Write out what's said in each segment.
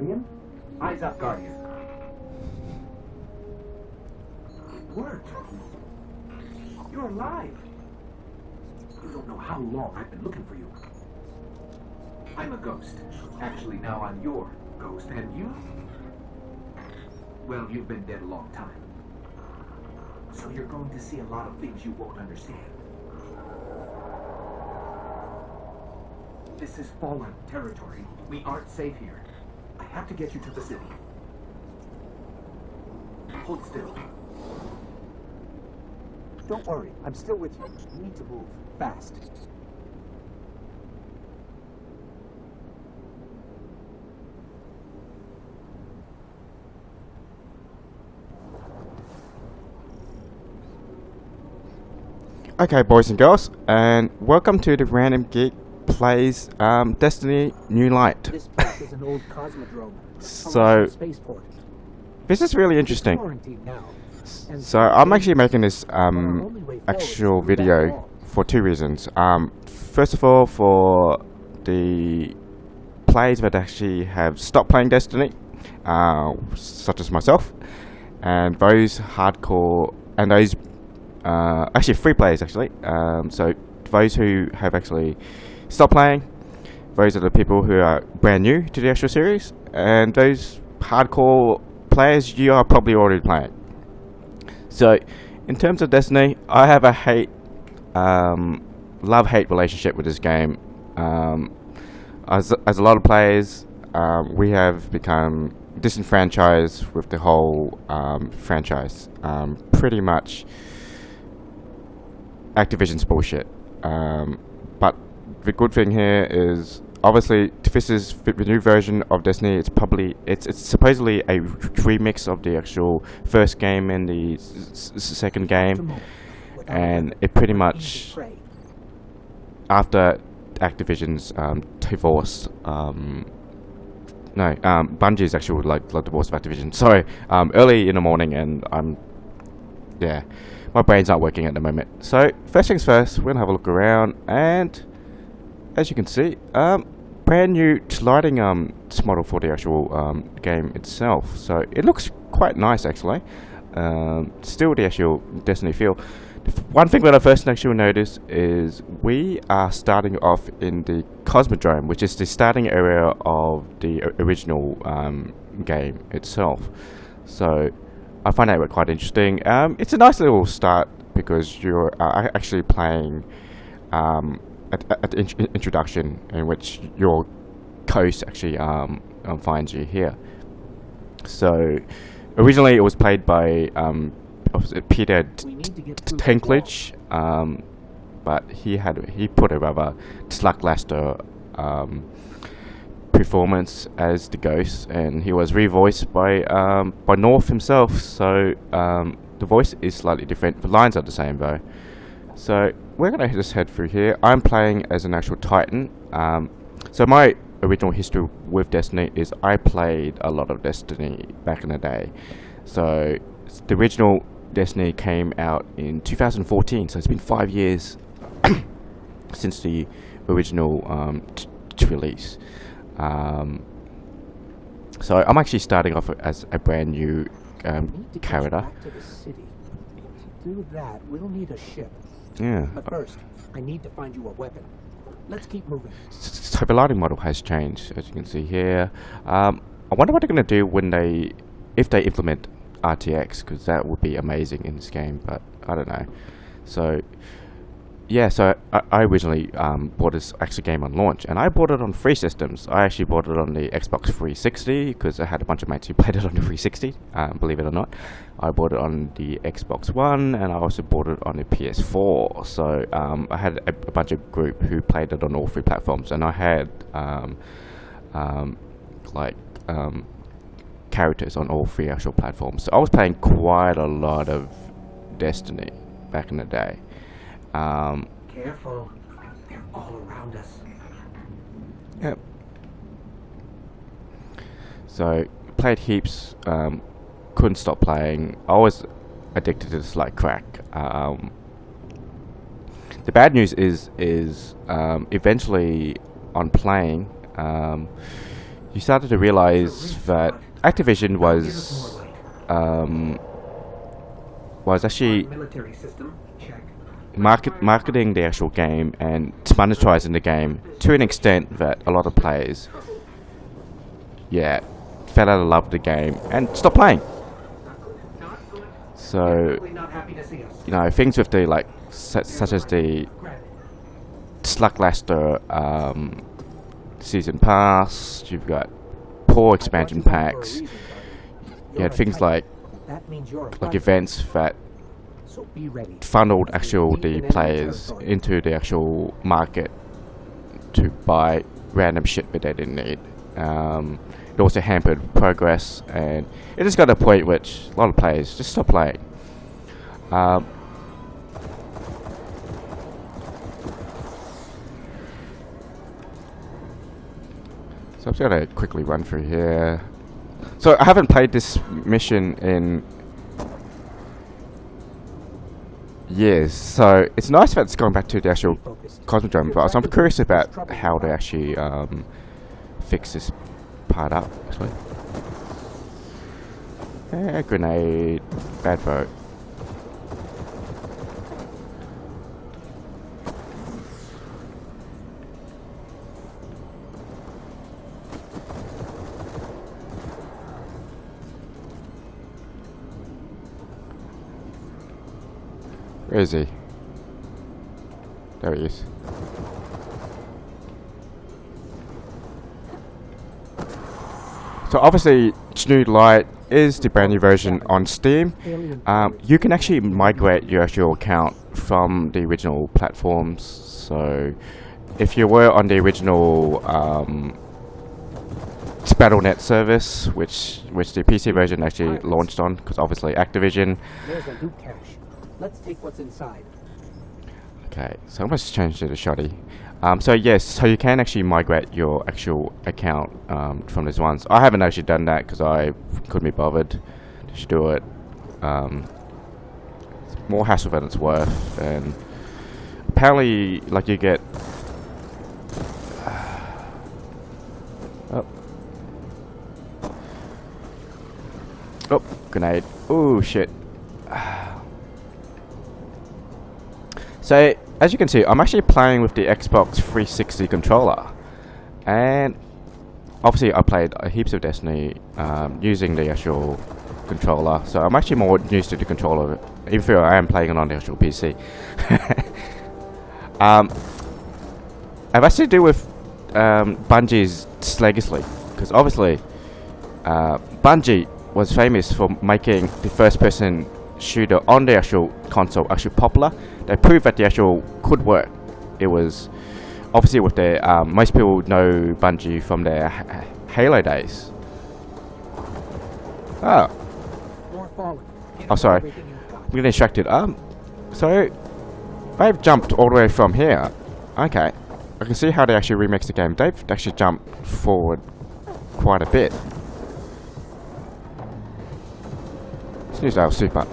Guardian? Eyes up, Guardian. It worked. You're alive. You don't know how long I've been looking for you. I'm a ghost. Actually, now I'm your ghost. And you? Well, you've been dead a long time. So you're going to see a lot of things you won't understand. This is fallen territory. We aren't safe here. I have to get you to the city. Hold still. Don't worry, I'm still with you. You need to move fast. Okay, boys and girls, and welcome to the Random Geek Plays Destiny New Light. This place is an old cosmodrome. So, Spaceport. this is really interesting. Quarantined now. And So, I'm actually making this actual video for two reasons. First of all, for the players that actually have stopped playing Destiny, such as myself, and those hardcore, and those actually free players actually. So those who have actually stopped playing, those are the people who are brand new to the actual series, and those hardcore players, you are probably already playing. So in terms of Destiny, I have a love-hate relationship with this game. As a lot of players, we have become disenfranchised with the whole franchise. Pretty much Activision's bullshit. But the good thing here is, obviously, this is the new version of Destiny. It's supposedly a remix of the actual first game and the second game, and it pretty much, after Activision's divorce, Bungie's actually like divorce of Activision. Sorry, early in the morning, and my brain's not working at the moment. So, first things first, we're going to have a look around, and as you can see, brand new lighting model for the actual game itself. So, it looks quite nice actually. Still the actual Destiny feel. One thing that I first actually noticed is we are starting off in the Cosmodrome, which is the starting area of the original game itself. So, I find that quite interesting. It's a nice little start because you're actually playing at the introduction, in which your coast actually finds you here. So originally it was played by Peter Dinklage, but he put a rather lackluster performance as the ghost, and he was revoiced by North himself. So the voice is slightly different. The lines are the same though. So we're gonna just head through here. I'm playing as an actual Titan. So my original history with Destiny is I played a lot of Destiny back in the day. So the original Destiny came out in 2014. So it's been 5 years since the original release. So I'm actually starting off as a brand new character. Back to the city. To do that, we'll need a ship. Yeah. But first, I need to find you a weapon. Let's keep moving. So the lighting model has changed, as you can see here. I wonder what they're going to do if they implement RTX, because that would be amazing in this game. But I don't know. So yeah, so I originally bought this actual game on launch, and I bought it on 3 systems. I actually bought it on the Xbox 360 because I had a bunch of mates who played it on the 360, believe it or not. I bought it on the Xbox One, and I also bought it on the PS4. So I had a bunch of group who played it on all 3 platforms, and I had characters on all 3 actual platforms. So I was playing quite a lot of Destiny back in the day. Careful. They're all around us. Yep. So, played heaps, couldn't stop playing. I was addicted to this like crack. The bad news is eventually on playing, you started to realize that Activision Give us more light. was actually Military system, check. marketing the actual game and monetizing the game to an extent that a lot of players, fell out of love with the game and stopped playing. Not good. So, Definitely not happy to see us. things with the like such as the Sluglaster season pass. You've got poor expansion packs. You had things like events that funneled the players into the actual market to buy random shit that they didn't need. It also hampered progress, and it just got to a point which a lot of players just stopped playing. So I'm just gonna quickly run through here. So I haven't played this mission in years, so it's nice that it's going back to the actual Cosmodrome. But I'm curious about how they actually fix this part up. Actually, grenade, bad vote. Where is he? There he is. So obviously, New Light is the brand new version on Steam. You can actually migrate your actual account from the original platforms. So if you were on the original Battle.net service, which the PC version actually launched on, because obviously Activision. There's a loot cache. Let's take what's inside. Okay, so I must change to the shoddy. So yes, so you can actually migrate your actual account from these ones. I haven't actually done that because I couldn't be bothered to do it. It's more hassle than it's worth, and apparently, like, you get oh, grenade. Oh shit. So, as you can see, I'm actually playing with the Xbox 360 controller, and obviously I played heaps of Destiny using the actual controller, so I'm actually more used to the controller, even though I am playing it on the actual PC. I've actually to do with Bungie's legacy, because obviously Bungie was famous for making the first-person shooter on the actual console actually popular. They proved that the actual could work. It was obviously with their most people know Bungie from their Halo days. Oh, sorry, I'm getting distracted. So they've jumped all the way from here. Okay, I can see how they actually remixed the game. They've actually jumped forward quite a bit. Let's use our super.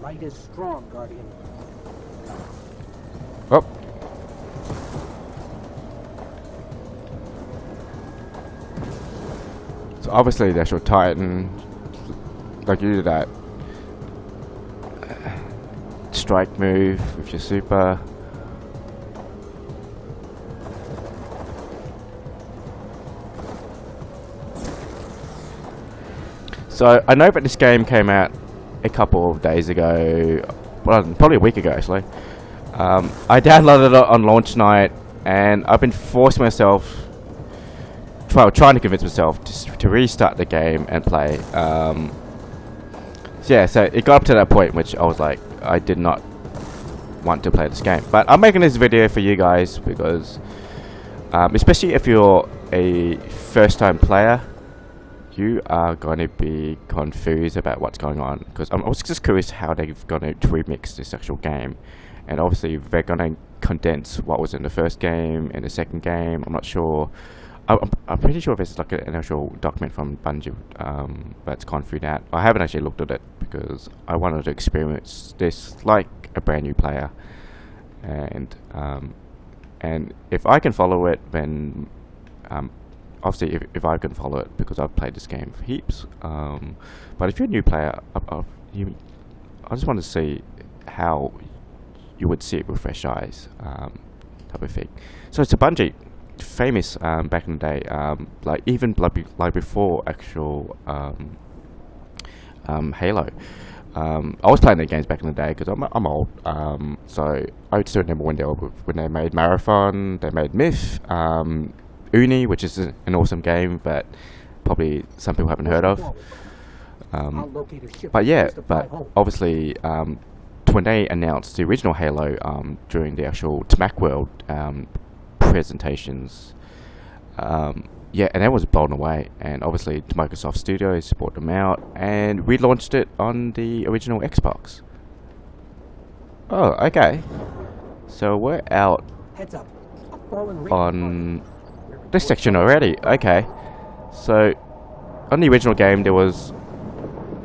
Light is strong, Guardian. Oh. So obviously the actual Titan, like, you do that strike move with your super. So I know that this game came out a couple of days ago, well, probably a week ago actually. I downloaded it on launch night, and I've been forcing myself, trying to convince myself to restart the game and play. So yeah, so it got up to that point which I was like, I did not want to play this game. But I'm making this video for you guys because, especially if you're a first-time player, you are going to be confused about what's going on, because I was just curious how they're going to remix this actual game, and obviously they're going to condense what was in the first game and the second game. I'm not sure. I'm pretty sure there's like an actual document from Bungie that's gone through that. I haven't actually looked at it because I wanted to experience this like a brand new player, and if I can follow it, then obviously if I can follow it, because I've played this game for heaps. But if you're a new player, I just want to see how you would see it with fresh eyes, type of thing. So it's a Bungie, famous back in the day, like even like before actual Halo. I was playing the games back in the day because I'm old, so I still remember when they made Marathon, they made Myth, Uni, which is an awesome game, but probably some people haven't heard of. But yeah, but obviously when they announced the original Halo during the actual Macworld presentations, yeah, and I was blown away, and obviously Microsoft Studios brought them out, and we launched it on the original Xbox. Oh, okay. So we're out on this section already. Okay. So on the original game there was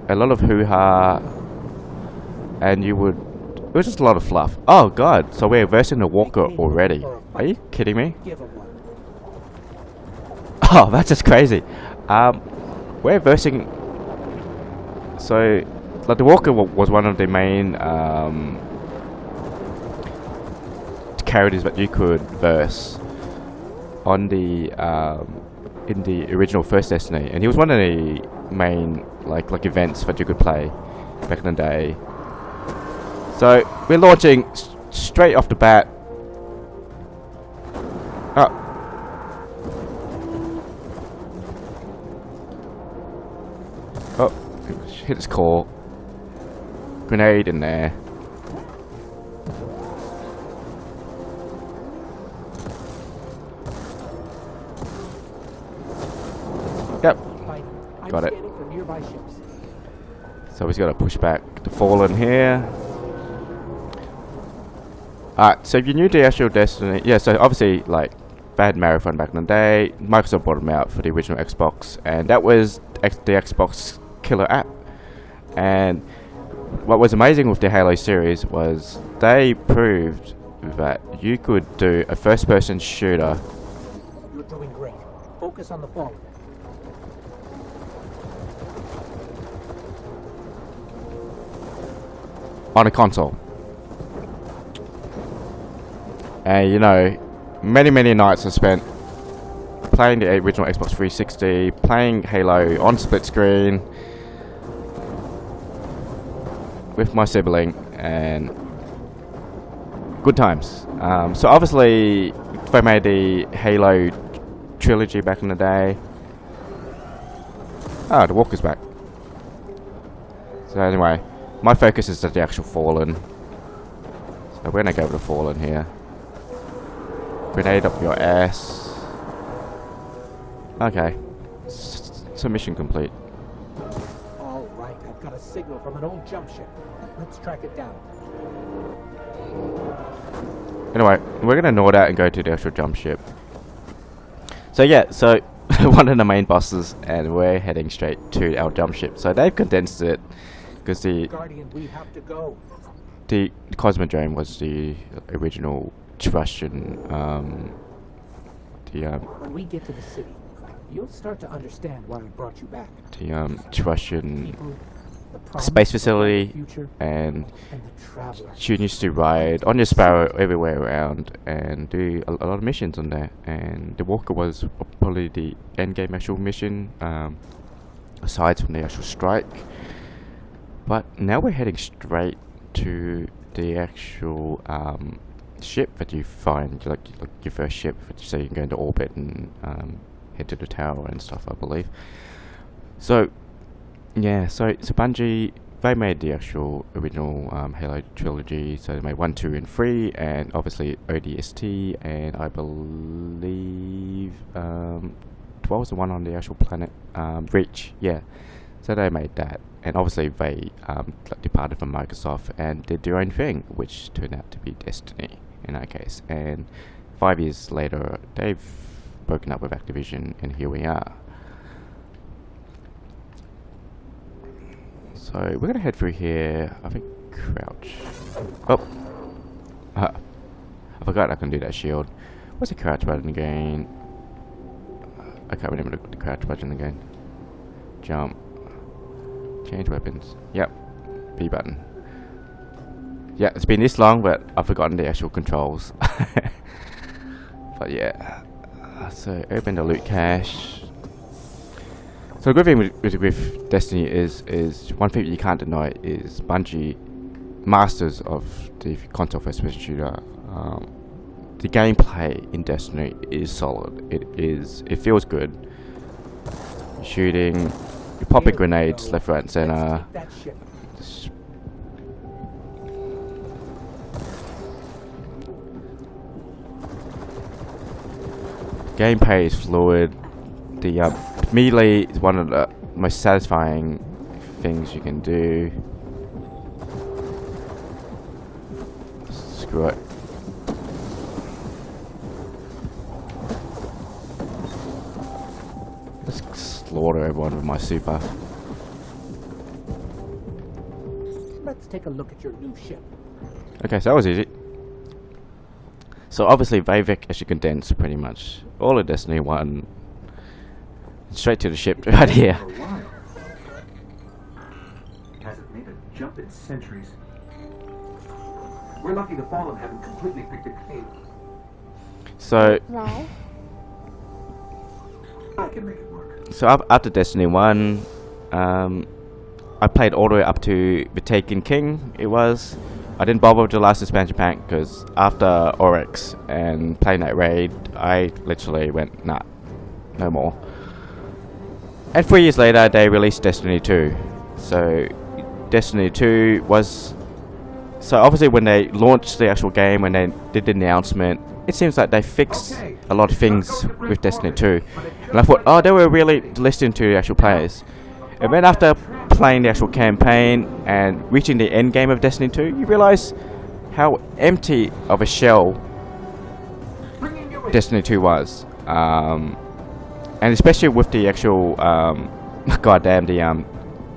a lot of hoo-ha, and it was just a lot of fluff. Oh god, so we're versing the Walker already. Are you kidding me? Oh, that's just crazy. We're versing. So, like, the Walker was one of the main characters that you could verse on the in the original first Destiny, and he was one of the main like events that you could play back in the day. So we're launching straight off the bat. Oh, hit his core. Grenade in there. Yep. Got it. So he's got to push back the Fallen here. Alright, so if you're new to the actual Destiny, yeah, so obviously, like, they had Marathon back in the day. Microsoft brought them out for the original Xbox, and that was the Xbox killer app. And what was amazing with the Halo series was they proved that you could do a first-person shooter. You're doing great. Focus on the phone. On a console. And you know, many nights I spent playing the original Xbox 360, playing Halo on split screen with my sibling, and good times. So obviously they made the Halo trilogy back in the day. Ah, the Walker's back. So anyway, my focus is at the actual Fallen. So we're gonna go with the Fallen here. Grenade up your ass. Okay. So mission complete. All right, I've got a signal from an old jump ship. Let's track it down. Anyway, we're gonna ignore that and go to the actual jump ship. So yeah, so one of the main bosses, and we're heading straight to our jump ship. So they've condensed it because the Guardian, we have to go. The Cosmodrome was the original Russian. When we get to the city, you'll start to understand why I brought you back. The Russian People, the promise space of the facility, future, and the traveler. you used to ride on your Sparrow everywhere around and do a lot of missions on there. And the Walker was probably the end game actual mission, aside from the actual strike. But now we're heading straight to the actual ship that you find, like your first ship, so you can go into orbit and head to the tower and stuff, I believe. So yeah, so Bungie, they made the actual original Halo trilogy. So they made 1, 2, and 3, and obviously ODST, and I believe 12 was the one on the actual planet Reach. Yeah, so they made that, and obviously they departed from Microsoft and did their own thing, which turned out to be Destiny in our case. And 5 years later, they've broken up with Activision, and here we are. So we're gonna head through here. I think crouch. Oh, forgot I can do that shield. What's the crouch button again? I can't remember the crouch button again. Jump. Change weapons. Yep. B button. Yeah, it's been this long, but I've forgotten the actual controls. But yeah. So open the loot cache. So the good thing with Destiny is one thing you can't deny is Bungie, masters of the console first-person shooter. The gameplay in Destiny is solid. It feels good. You're shooting, you're popping grenades left, right, and center. Gameplay is fluid. The melee is one of the most satisfying things you can do. Screw it. Let's slaughter everyone with my super. Let's take a look at your new ship. Okay, so that was easy. So obviously Vavik actually condensed pretty much all of Destiny 1 straight to the ship right here. Hasn't made a jump in centuries. We're lucky the Fallen haven't completely picked it clean. So I can make it work. So after Destiny 1, I played all the way up to the Taken King. I didn't bother with the last expansion pack because after Oryx and playing that raid, I literally went, nah, no more. And 3 years later, they released Destiny 2. So Destiny 2 was... So obviously when they launched the actual game, when they did the announcement, it seems like they fixed a lot of things with Destiny 2. And I thought, oh, they were really listening to the actual players. And then after playing the actual campaign and reaching the end game of Destiny 2, you realize how empty of a shell Destiny 2 was. And especially with the actual, goddamn, the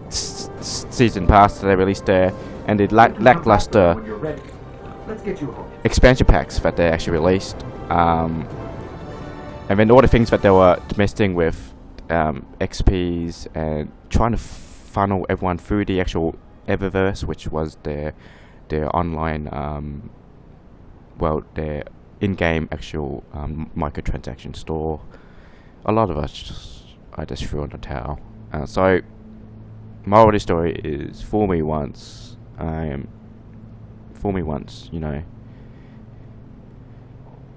season pass that they released there, and the lackluster expansion packs that they actually released. And then all the things that they were messing with, XPs and trying to funnel everyone through the actual Eververse, which was their online, their in-game actual microtransaction store. A lot of us I just threw in the towel. So moral of the story is fool me once, you know.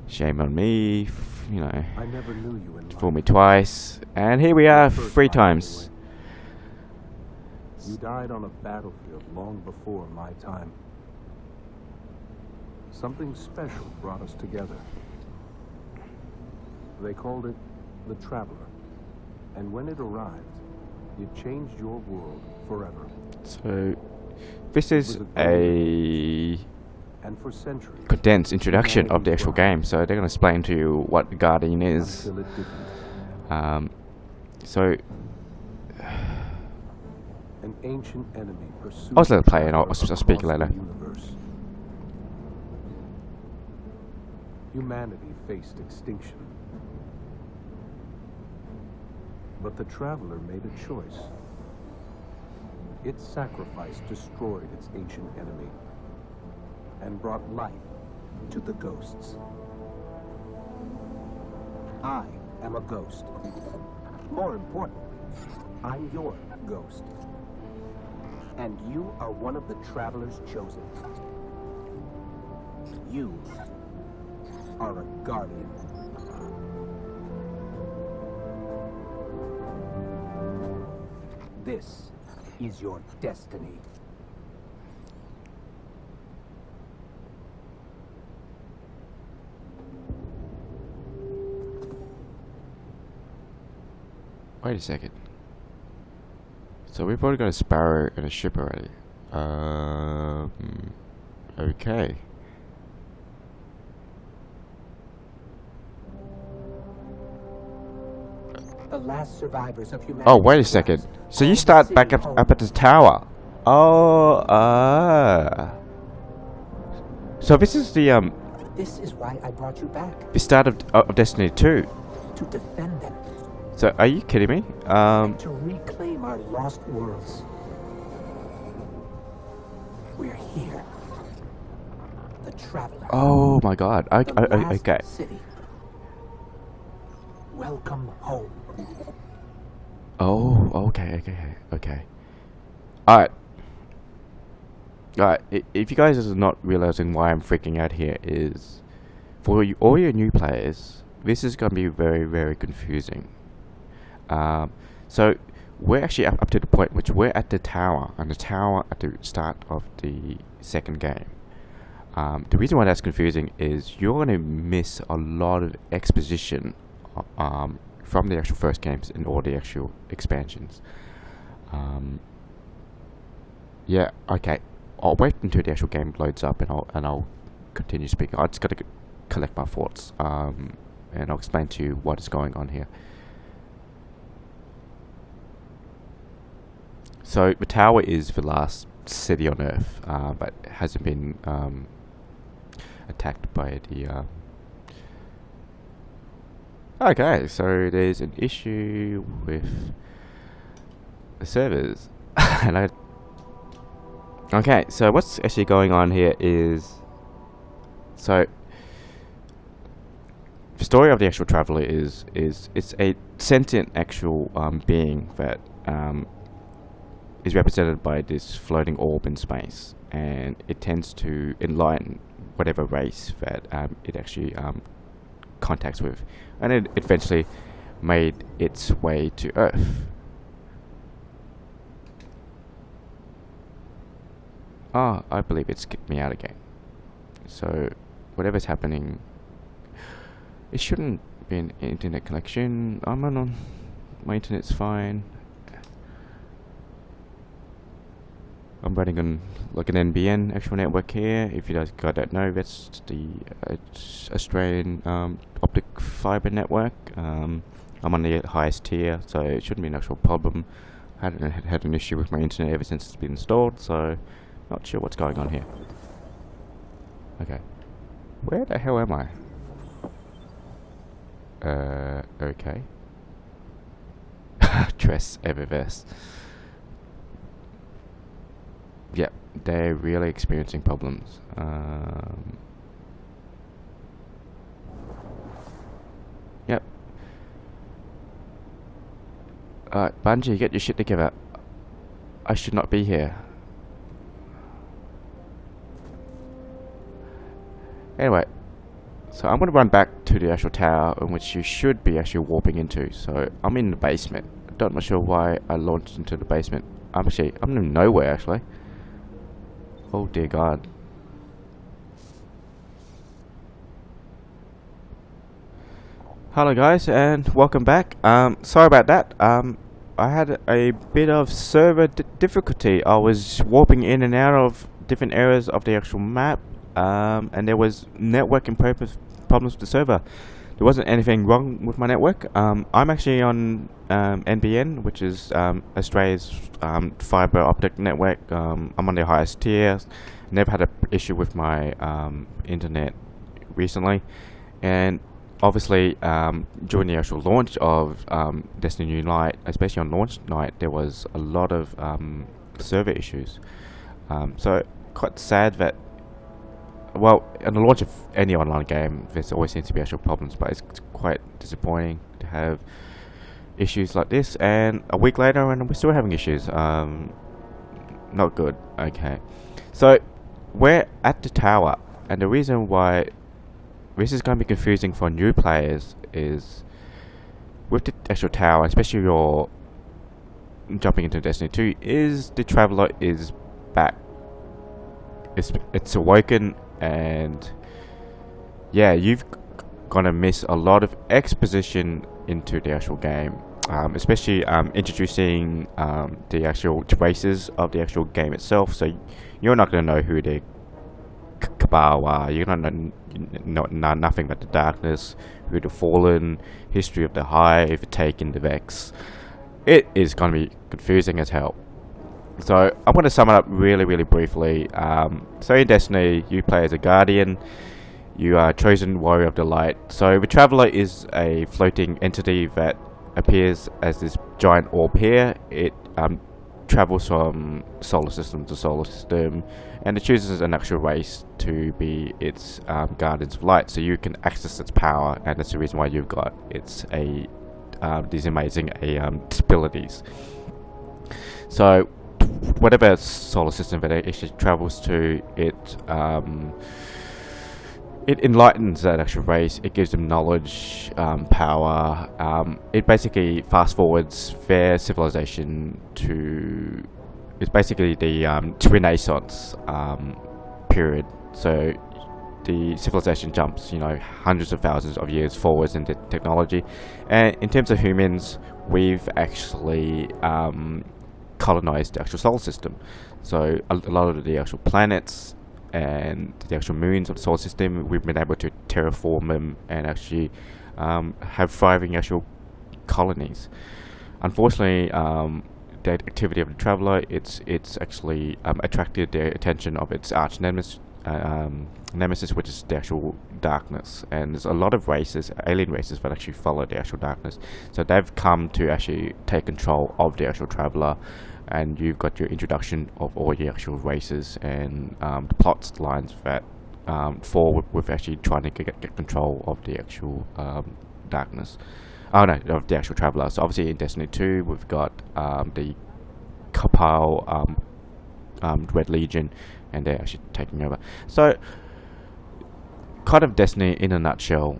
Shame on me, you know. I never knew you in Fool me twice, and here we are 3 times. You died on a battlefield long before my time. Something special brought us together. They called it the Traveler, and when it arrived, it changed your world forever. So this is a And for centuries, condensed introduction of the actual game, so they're going to explain to you what the Guardian is. until it didn't. So An ancient enemy pursued I'll just let it play and I'll speak across the later. universe. Humanity faced extinction. But the Traveler made a choice. Its sacrifice destroyed its ancient enemy and brought life to the ghosts. I am a ghost. More importantly, I'm your ghost. And you are one of the Traveler's chosen. You are a guardian. This is your destiny. wait a second. So we've already got a Sparrow and a ship already. Okay. The last survivors of humanity. Oh, wait a second. So you start back up at the tower. Oh, So this is the This is why I brought you back. The start of Destiny 2. To defend them. So, are you kidding me? To reclaim our lost worlds. We're here. The Traveler. Oh my god. The last Okay. city. Welcome home. Oh, okay. Alright. Alright, if you guys are not realizing why I'm freaking out here is, for you, all your new players, this is going to be very, very confusing. So, we're actually up to the point which we're at the tower, and the tower at the start of the second game. The reason why that's confusing is you're going to miss a lot of exposition from the actual first games and all the actual expansions. Yeah, okay. I'll wait until the actual game loads up, and I'll continue speaking. I just got to collect my thoughts, and I'll explain to you what is going on here. So the tower is the last city on Earth, but hasn't been attacked by the. Okay, so there's an issue with the servers, and okay, so what's actually going on here is, so the story of the actual traveler is it's a sentient actual being that is represented by this floating orb in space, and it tends to enlighten whatever race that it actually contacts with, and it eventually made its way to Earth. Ah, I believe it's kicked me out again. So, whatever's happening, it shouldn't be an internet connection. I'm on my internet's fine. I'm running on like an NBN actual network here. If you guys don't know, that's the Australian optic fibre network. I'm on the highest tier, so it shouldn't be an actual problem. I haven't had an issue with my internet ever since it's been installed, so not sure what's going on here. Okay. Where the hell am I? Okay. Dress eververse. Yep, they're really experiencing problems. Yep. Alright, Bungie, get your shit together. I should not be here. Anyway, so I'm going to run back to the actual tower in which you should be actually warping into. So I'm in the basement. I'm not sure why I launched into the basement. I'm in nowhere actually. Oh dear God. Hello guys, and welcome back. Sorry about that. I had a bit of server difficulty. I was warping in and out of different areas of the actual map. And there was networking problems with the server. There wasn't anything wrong with my network. I'm actually on NBN, which is Australia's fibre optic network. I'm on the highest tier. Never had an issue with my internet recently. And obviously, during the actual launch of Destiny New Light, especially on launch night, there was a lot of server issues. So quite sad that, well, on the launch of any online game, there's always seems to be actual problems, but it's quite disappointing to have issues like this, and a week later and we're still having issues. Not good. Okay, so we're at the tower, and the reason why this is going to be confusing for new players is with the actual tower, especially if you're jumping into Destiny 2, is the Traveler is back. It's awoken. And yeah, you've gonna miss a lot of exposition into the actual game, especially introducing the actual races of the actual game itself. So you're not gonna know who the Cabal are. You're gonna know nothing but the Darkness, who the Fallen, history of the Hive, Taken, the Vex. It is gonna be confusing as hell. So I'm going to sum it up really briefly. So in Destiny, you play as a Guardian. You are chosen warrior of the light. So the Traveler is a floating entity that appears as this giant orb here. It travels from solar system to solar system, and it chooses an actual race to be its guardians of light. So you can access its power, and that's the reason why you've got these amazing abilities. So whatever solar system that it actually travels to, it enlightens that actual race. It gives them knowledge, power. It basically fast forwards their civilization to. It's basically the Renaissance period. So the civilization jumps, hundreds of thousands of years forwards in the technology. And in terms of humans, we've actually colonized the actual solar system. So a lot of the actual planets and the actual moons of the solar system, we've been able to terraform them and actually have thriving actual colonies. Unfortunately, the activity of the Traveler, it's actually attracted the attention of its arch nemesis, which is the actual darkness. And there's a lot of races, alien races, that actually follow the actual darkness. So they've come to actually take control of the actual Traveler. And you've got your introduction of all the actual races and the plot lines that fall with actually trying to get control of the actual darkness. Oh no, of the actual Traveler. So obviously in Destiny 2 we've got the Capile Red Legion, and they're actually taking over. So kind of Destiny in a nutshell.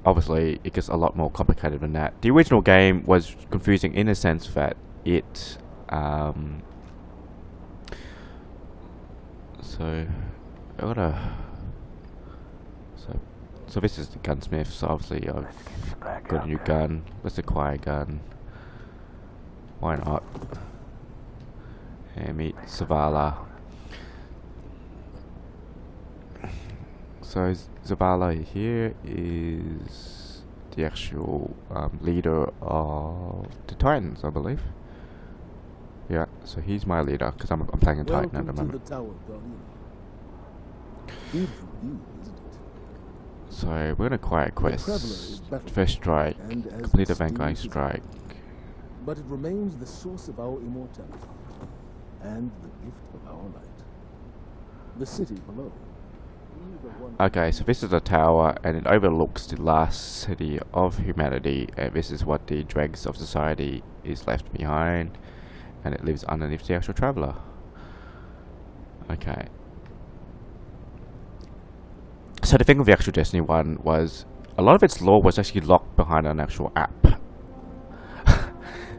Obviously it gets a lot more complicated than that. The original game was confusing in a sense that it so this is the gunsmith. So obviously I've got a new gun. Let's acquire a gun. Why not? And meet Zavala. So Zavala here is the actual leader of the Titans, I believe. Yeah, so he's my leader because I'm playing a Titan at the moment. Beautiful view, isn't it? So we're gonna acquire quests. First strike, complete a vanguard strike. But it remains the source of our immortality and the gift of our light. The city below. Okay, so this is a tower, and it overlooks the last city of humanity, and this is what the dregs of society is left behind, and it lives underneath the actual Traveler. Okay. So the thing with the actual Destiny 1 was a lot of its lore was actually locked behind an actual app.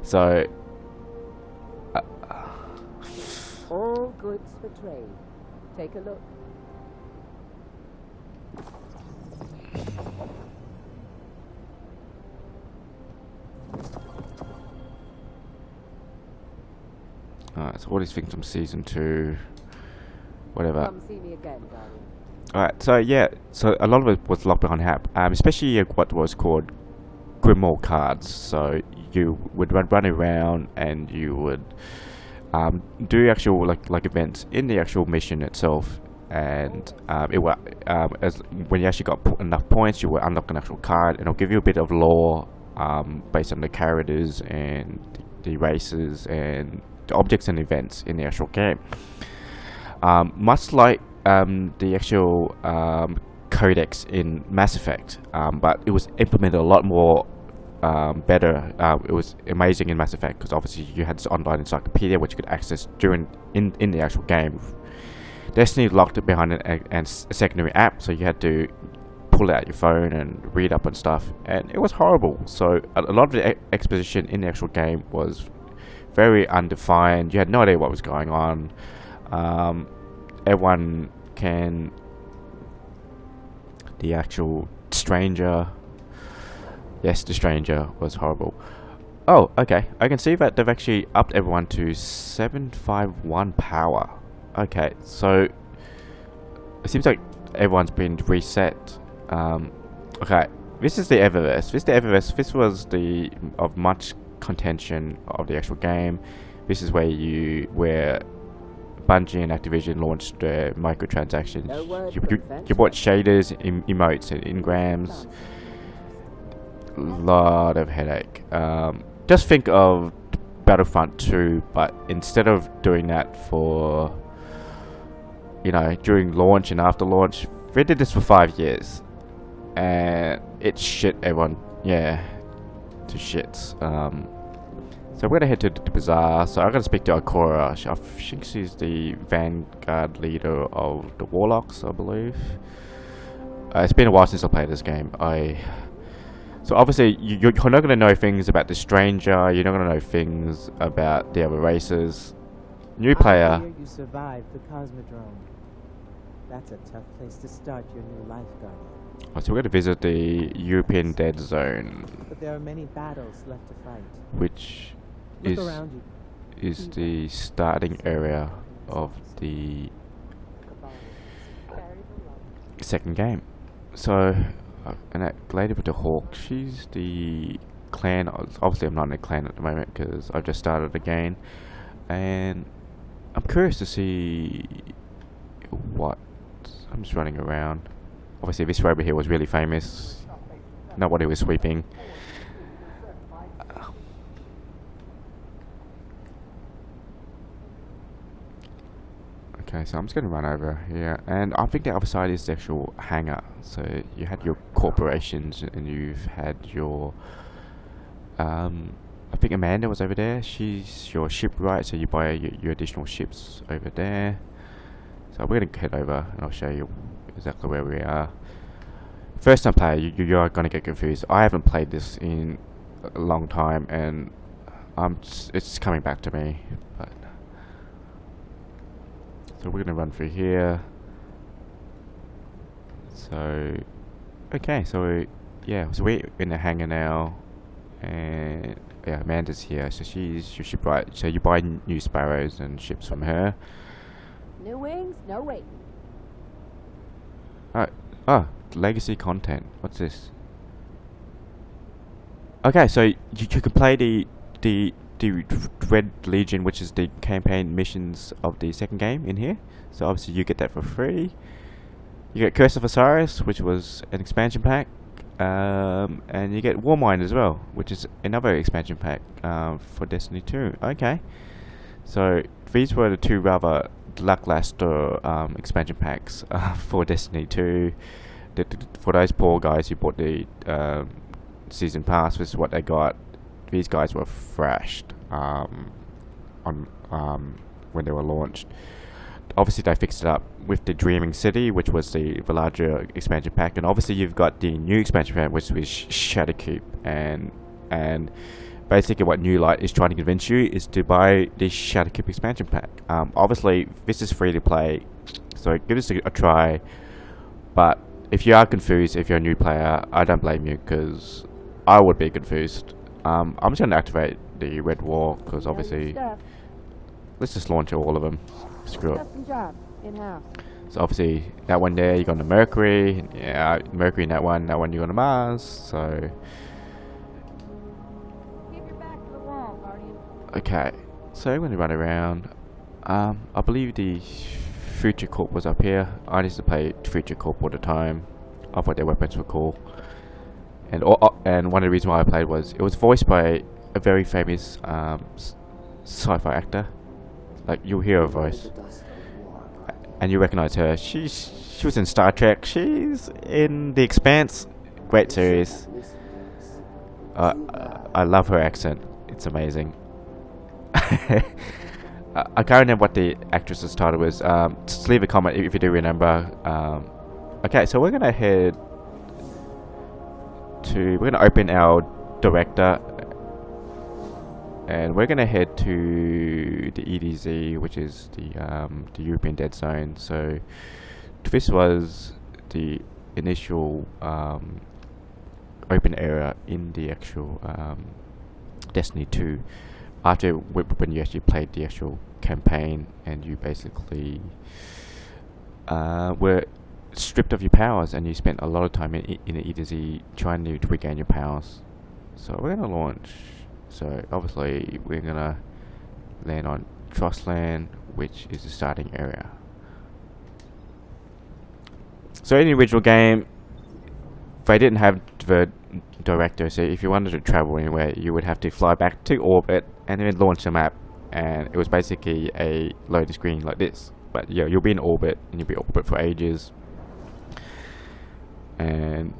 So all goods for trade. Take a look. Alright, so all these things from season 2, whatever. Come see me again, darling. Alright, so yeah, so a lot of it was locked behind app, especially what was called Grimoire cards. So you would run around and you would do actual like events in the actual mission itself, and it will as when you actually got enough points, you will unlock an actual card, and it'll give you a bit of lore based on the characters and the races and the objects and events in the actual game. Much like the actual codex in Mass Effect, but it was implemented a lot more better. It was amazing in Mass Effect because obviously you had this online encyclopedia which you could access in the actual game. Destiny locked it behind a secondary app, so you had to pull out your phone and read up on stuff, and it was horrible. So a lot of the exposition in the actual game was very undefined. You had no idea what was going on. Everyone can... The actual stranger... Yes, the stranger was horrible. Oh, okay. I can see that they've actually upped everyone to 751 power. Okay, so... It seems like everyone's been reset. Okay, this is the Eververse. This was the... of much contention of the actual game. This is where Bungie and Activision launched their microtransactions. No word You from bought shaders, emotes, and engrams. Lot of headache. Just think of Battlefront 2, but instead of doing that for, you know, during launch and after launch, they did this for 5 years, and it shit everyone, yeah, to shits. So we're gonna head to the bazaar. So I'm gonna speak to Ikora. I think she's the vanguard leader of the Warlocks, I believe. It's been a while since I played this game. So obviously you're not gonna know things about the stranger. You're not gonna know things about the other races. New player. I hear you survived the Cosmodrome. That's a tough place to start your new life, Guardian. So we're gonna visit the European Dead Zone, But there are many battles left to fight. which Look around you. is the starting area of the second game. So, and that lady with the hawk, she's the clan. Obviously, I'm not in a clan at the moment because I've just started again, and I'm curious to see what. I'm just running around. Obviously, this robot here was really famous. Nobody was sweeping. Okay, so I'm just going to run over here, and I think the other side is the actual hangar. So you had your corporations, and you've had your, I think Amanda was over there. She's your shipwright, so you buy your additional ships over there. So we're going to head over, and I'll show you exactly where we are. First time player, you are going to get confused. I haven't played this in a long time, and it's coming back to me. But so we're going to run through here. So, okay, so yeah, so we're in the hangar now, and yeah, Amanda's here, so she's your shipwright. So you buy new sparrows and ships from her. New wings, no wait. Oh, legacy content. What's this? Okay, so you can play the Red Legion, which is the campaign missions of the second game in here. So obviously you get that for free. You get Curse of Osiris, which was an expansion pack, and you get Warmind as well, which is another expansion pack for Destiny 2. Okay, so these were the two rather lackluster expansion packs for Destiny 2. For those poor guys who bought the season pass, this is what they got. These guys were thrashed on when they were launched. Obviously they fixed it up with the Dreaming City, which was the larger expansion pack, and obviously you've got the new expansion pack, which was Shadowkeep, and basically what New Light is trying to convince you is to buy the Shadowkeep expansion pack. Obviously this is free to play, so give this a try, but if you are confused, if you're a new player, I don't blame you, because I would be confused. I'm just going to activate the Red War, because obviously let's just launch all of them. Screw it. Custom job, in-house. So obviously that one there, you're going to Mercury, yeah, Mercury in that one you're going to Mars, so Keep your back to the wall, Guardian. okay, so we're going to run around. I believe the Future Corp was up here. I used to play Future Corp all the time. I thought their weapons were cool, and one of the reasons why I played was it was voiced by a very famous sci-fi actor. Like, you'll hear her voice and you recognize her. She was in Star Trek. She's in The Expanse. Great series. I love her accent. It's amazing. I can't remember what the actress's title was. Just leave a comment if you do remember. Okay, so we're gonna head to. We're gonna open our director, and we're gonna head to the EDZ, which is the European Dead Zone. So this was the initial open area in the actual Destiny 2. After when you actually played the actual campaign, and you basically were stripped of your powers, and you spent a lot of time in the EDZ trying to regain your powers. So we're gonna launch. So obviously we're gonna land on Trustland, which is the starting area. So in the original game, they didn't have the director, so if you wanted to travel anywhere, you would have to fly back to orbit and then launch the map, and it was basically a loading screen like this. But yeah, you'll be in orbit, and you'll be in orbit for ages, and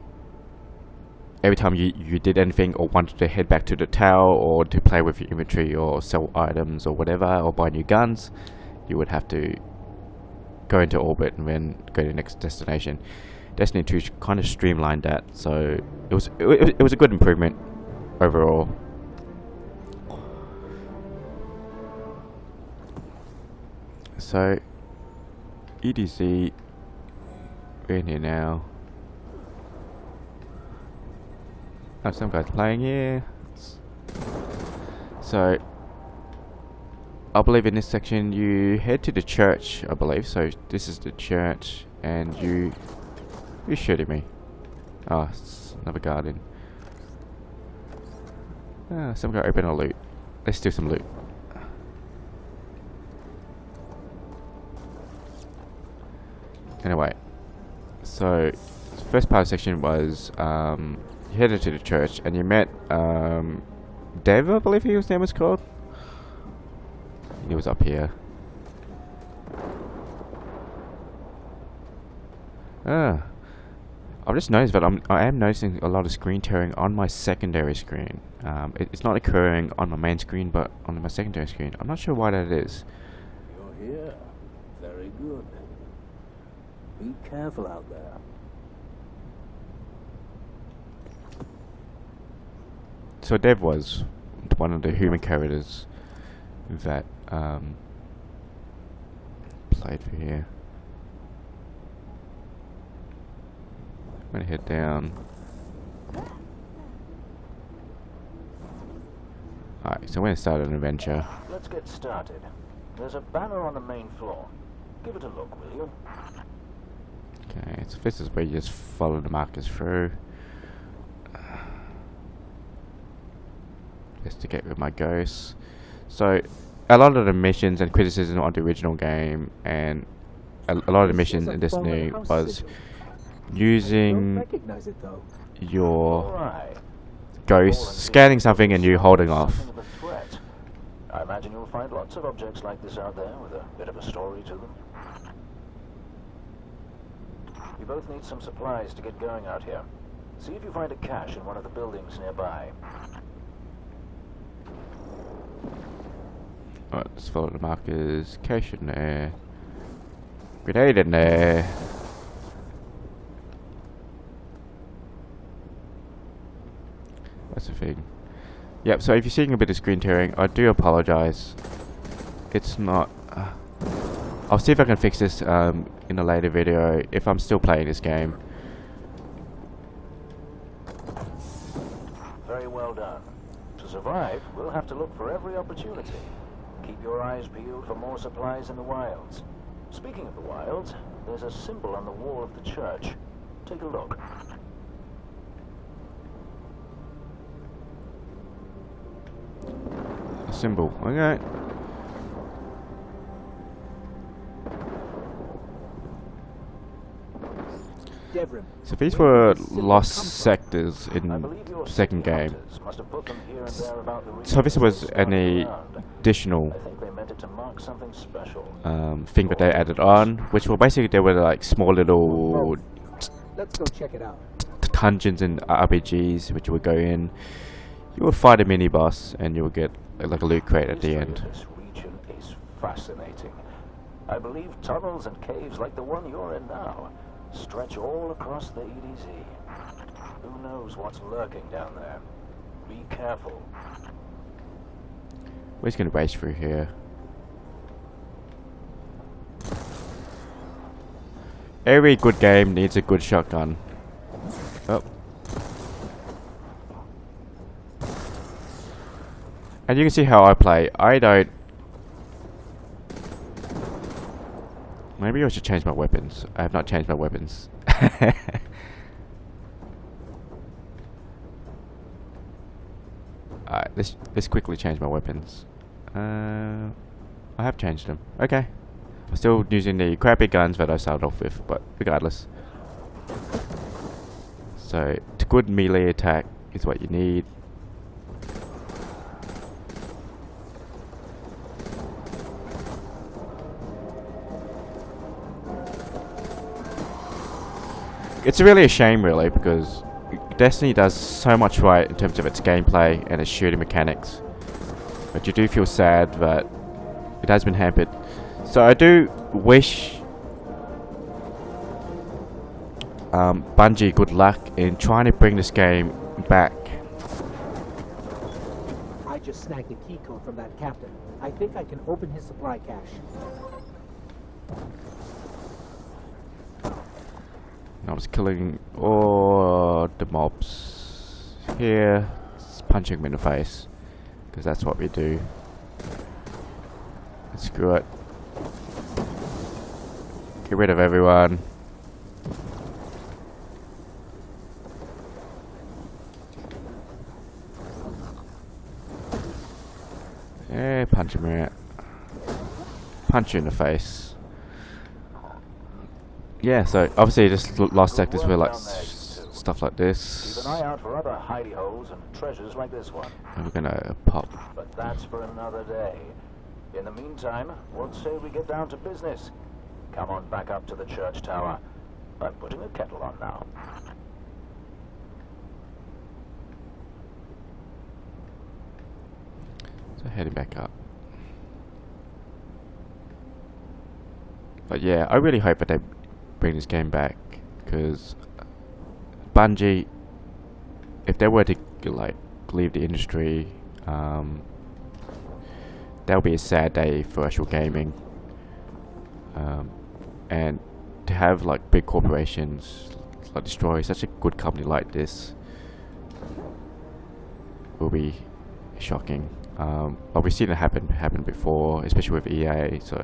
every time you did anything or wanted to head back to the tower or to play with your inventory or sell items or whatever or buy new guns, you would have to go into orbit and then go to the next destination. Destiny 2 kind of streamlined that, so it was a good improvement overall. So EDZ, we're in here now. Oh, some guys playing here. So I believe in this section you head to the church, I believe. So this is the church, and you're shooting me. Oh, it's another garden. Ah, some guy open a loot. Let's do some loot. Anyway, so first part of the section was you headed to the church and you met Dev, I believe his name was called. He was up here. I've just noticed that I am noticing a lot of screen tearing on my secondary screen. It's not occurring on my main screen, but on my secondary screen. I'm not sure why that is. You're here. Very good. Be careful out there. So Dev was one of the human characters that played for here. I'm gonna head down. Alright, so we're gonna start an adventure. Let's get started. There's a banner on the main floor. Give it a look, will you? Okay, so this is where you just follow the markers through. Just to get rid of my ghosts. So, a lot of the missions and criticism on the original game, and a lot of the missions in this new was using your ghost, scanning something and you holding off. I imagine you'll find lots of objects like this out there with a bit of a story to them. You both need some supplies to get going out here. See if you find a cache in one of the buildings nearby. Alright, let's follow the markers. Cache in there. Grenade in there. That's the thing. Yep, so if you're seeing a bit of screen tearing, I do apologize. It's not... I'll see if I can fix this in a later video if I'm still playing this game. Very well done. To survive, we'll have to look for every opportunity. Keep your eyes peeled for more supplies in the wilds. Speaking of the wilds, there's a symbol on the wall of the church. Take a look. A symbol, okay. So these were lost sectors in the second game. So this was an additional thing that they added on, which were basically, they were like small little Let's go check it out. dungeons in RPGs, which you would go in. You would fight a mini boss, and you would get like a loot crate at the end. This region is fascinating. I believe tunnels and caves like the one you're in now stretch all across the EDZ. Who knows what's lurking down there? Be careful. We're just gonna race through here. Every good game needs a good shotgun. Oh. And you can see how I play. I don't... Maybe I should change my weapons. I have not changed my weapons. Alright, let's quickly change my weapons. I have changed them. Okay. I'm still using the crappy guns that I started off with, but regardless. So, a good melee attack is what you need. It's really a shame, really, because Destiny does so much right in terms of its gameplay and its shooting mechanics. But you do feel sad that it has been hampered. So I do wish Bungie good luck in trying to bring this game back. I just snagged a key code from that captain. I think I can open his supply cache. I was killing all the mobs here, just punching them in the face, because that's what we do. Screw it. Get rid of everyone. Yeah, punch him out. Punch you in the face. Yeah, so obviously just lost sectors where like stuff like this. Keep an eye out for other hidey holes and treasures like this one. And we're gonna pop. But that's for another day. In the meantime, what say we get down to business? Come on back up to the church tower. I'm putting a kettle on now. So heading back up. But yeah, I really hope that they bring this game back, because Bungie, if they were to like leave the industry, that'll be a sad day for actual gaming. And to have like big corporations like destroy such a good company like this will be shocking. But we've seen it happen before, especially with EA. So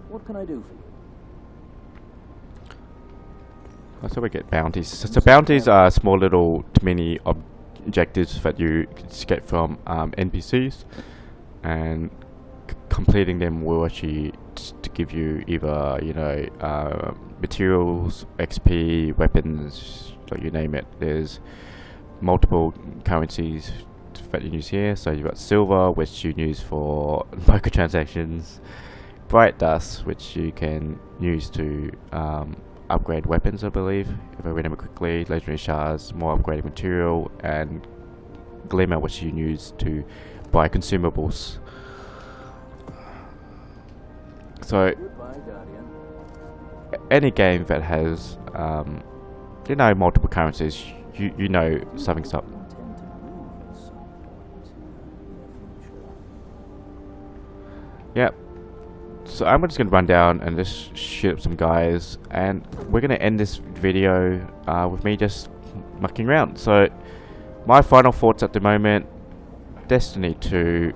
what can I do for you? that's how we get bounties. So bounties are small little mini objectives that you just get from NPCs, and completing them will actually to give you either, you know, materials, XP, weapons, like you name it. There's multiple currencies that you use here. So you've got silver, which you use for microtransactions, bright dust, which you can use to upgrade weapons, I believe, if I remember quickly, legendary shards, more upgraded material, and glimmer, which you can use to buy consumables. So any game that has you know, multiple currencies, you know something's up. Yep. So I'm just gonna run down and just shoot up some guys, and we're gonna end this video with me just mucking around. So my final thoughts at the moment: Destiny 2.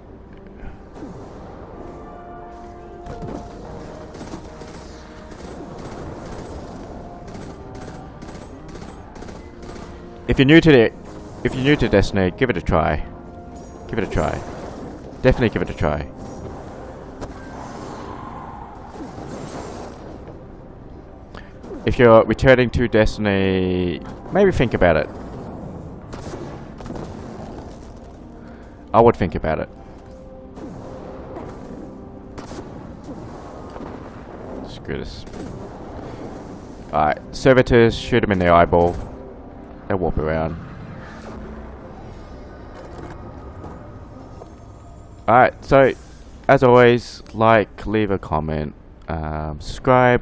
If you're new to Destiny, give it a try. Give it a try. Definitely give it a try. If you're returning to Destiny, maybe think about it. I would think about it. Screw this. Alright, servitors, shoot them in the eyeball. They'll warp around. Alright, so as always, like, leave a comment, subscribe.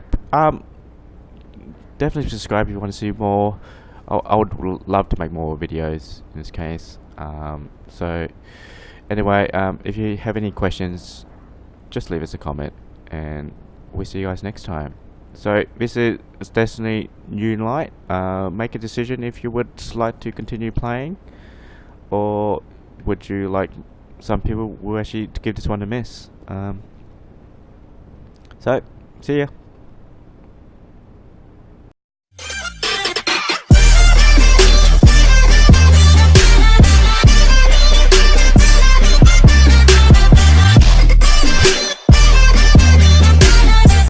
Definitely subscribe if you want to see more. I would love to make more videos in this case. So anyway, if you have any questions, just leave us a comment, and we'll see you guys next time. So this is Destiny New Light. Make a decision if you would like to continue playing, or would you like some people will actually give this one a miss. So see ya.